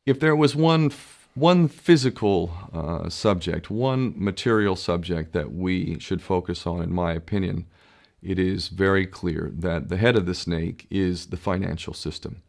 If there was one physical subject, one material subject that we should focus on, in my opinion, it is very clear that the head of the snake is the financial system.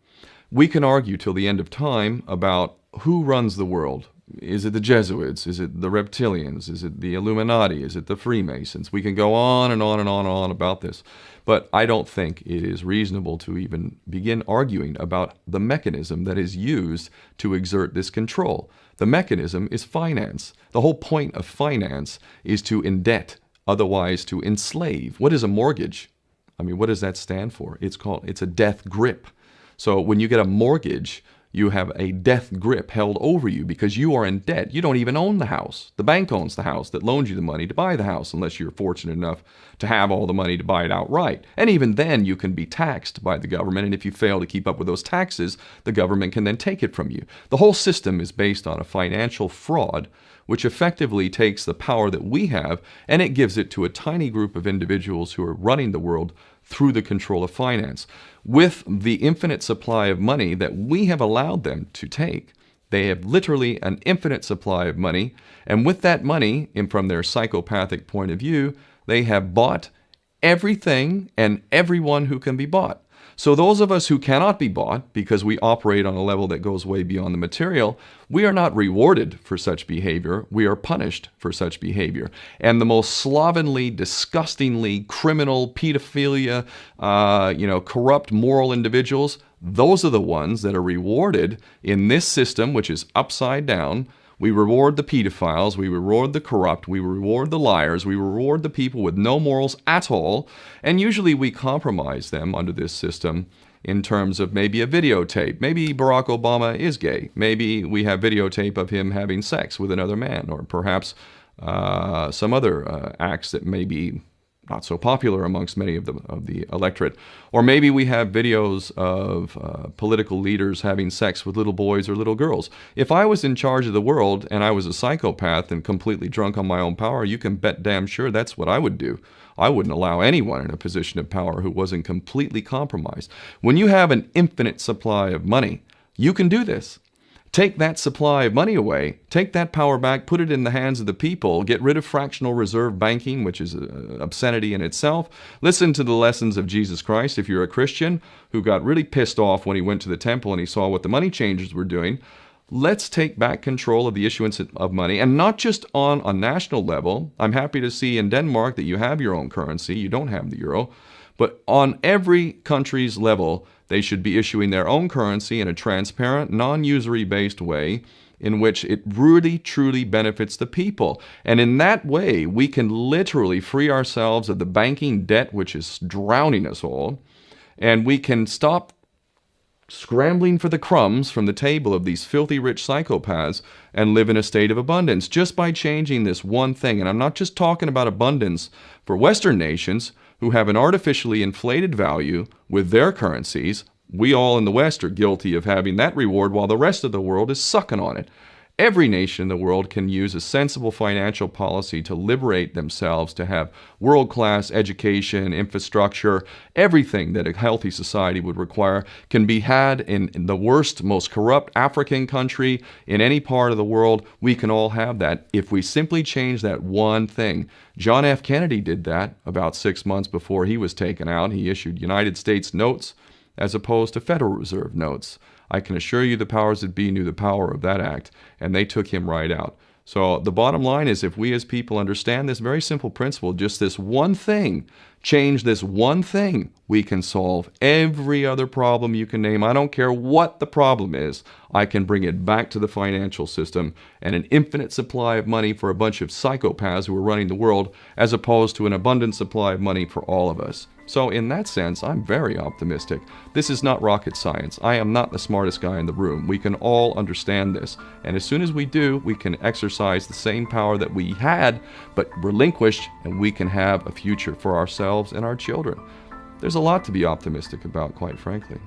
We can argue till the end of time about who runs the world. Is it the Jesuits? Is it the reptilians? Is it the Illuminati? Is it the Freemasons? We can go on and on and on and on about this. But I don't think it is reasonable to even begin arguing about the mechanism that is used to exert this control. The mechanism is finance. The whole point of finance is to indebt, otherwise to enslave. What is a mortgage? I mean, what does that stand for? It's a death grip. So when you get a mortgage, you have a death grip held over you because you are in debt. You don't even own the house. The bank owns the house that loaned you the money to buy the house, unless you're fortunate enough to have all the money to buy it outright. And even then, you can be taxed by the government, and if you fail to keep up with those taxes, the government can then take it from you. The whole system is based on a financial fraud, which effectively takes the power that we have and it gives it to a tiny group of individuals who are running the world through the control of finance. With the infinite supply of money that we have allowed them to take, they have literally an infinite supply of money, and with that money, and from their psychopathic point of view, they have bought everything and everyone who can be bought. So those of us who cannot be bought, because we operate on a level that goes way beyond the material, we are not rewarded for such behavior. We are punished for such behavior. And the most slovenly, disgustingly criminal, pedophilia, corrupt moral individuals, those are the ones that are rewarded in this system, which is upside down. We reward the pedophiles, we reward the corrupt, we reward the liars, we reward the people with no morals at all, and usually we compromise them under this system in terms of maybe a videotape. Maybe Barack Obama is gay. Maybe we have videotape of him having sex with another man, or perhaps some other acts that may be not so popular amongst many of the electorate. Or maybe we have videos of political leaders having sex with little boys or little girls. If I was in charge of the world and I was a psychopath and completely drunk on my own power, you can bet damn sure that's what I would do. I wouldn't allow anyone in a position of power who wasn't completely compromised. When you have an infinite supply of money, you can do this. Take that supply of money away, take that power back, put it in the hands of the people, get rid of fractional reserve banking, which is an obscenity in itself. Listen to the lessons of Jesus Christ. If you're a Christian who got really pissed off when he went to the temple and he saw what the money changers were doing, let's take back control of the issuance of money, and not just on a national level. I'm happy to see in Denmark that you have your own currency. You don't have the euro. But on every country's level, they should be issuing their own currency in a transparent, non-usury based way in which it really, truly benefits the people. And in that way, we can literally free ourselves of the banking debt which is drowning us all, and we can stop scrambling for the crumbs from the table of these filthy rich psychopaths and live in a state of abundance just by changing this one thing. And I'm not just talking about abundance for Western nations who have an artificially inflated value with their currencies. We all in the West are guilty of having that reward while the rest of the world is sucking on it. Every nation in the world can use a sensible financial policy to liberate themselves, to have world-class education, infrastructure. Everything that a healthy society would require can be had in the worst, most corrupt African country, in any part of the world. We can all have that if we simply change that one thing. John F. Kennedy did that about 6 months before he was taken out. He issued United States notes as opposed to Federal Reserve notes. I can assure you the powers that be knew the power of that act, and they took him right out. So the bottom line is, if we as people understand this very simple principle, just this one thing, change this one thing, we can solve every other problem you can name. I don't care what the problem is. I can bring it back to the financial system and an infinite supply of money for a bunch of psychopaths who are running the world, as opposed to an abundant supply of money for all of us. So in that sense, I'm very optimistic. This is not rocket science. I am not the smartest guy in the room. We can all understand this. And as soon as we do, we can exercise the same power that we had, but relinquished, and we can have a future for ourselves and our children. There's a lot to be optimistic about, quite frankly.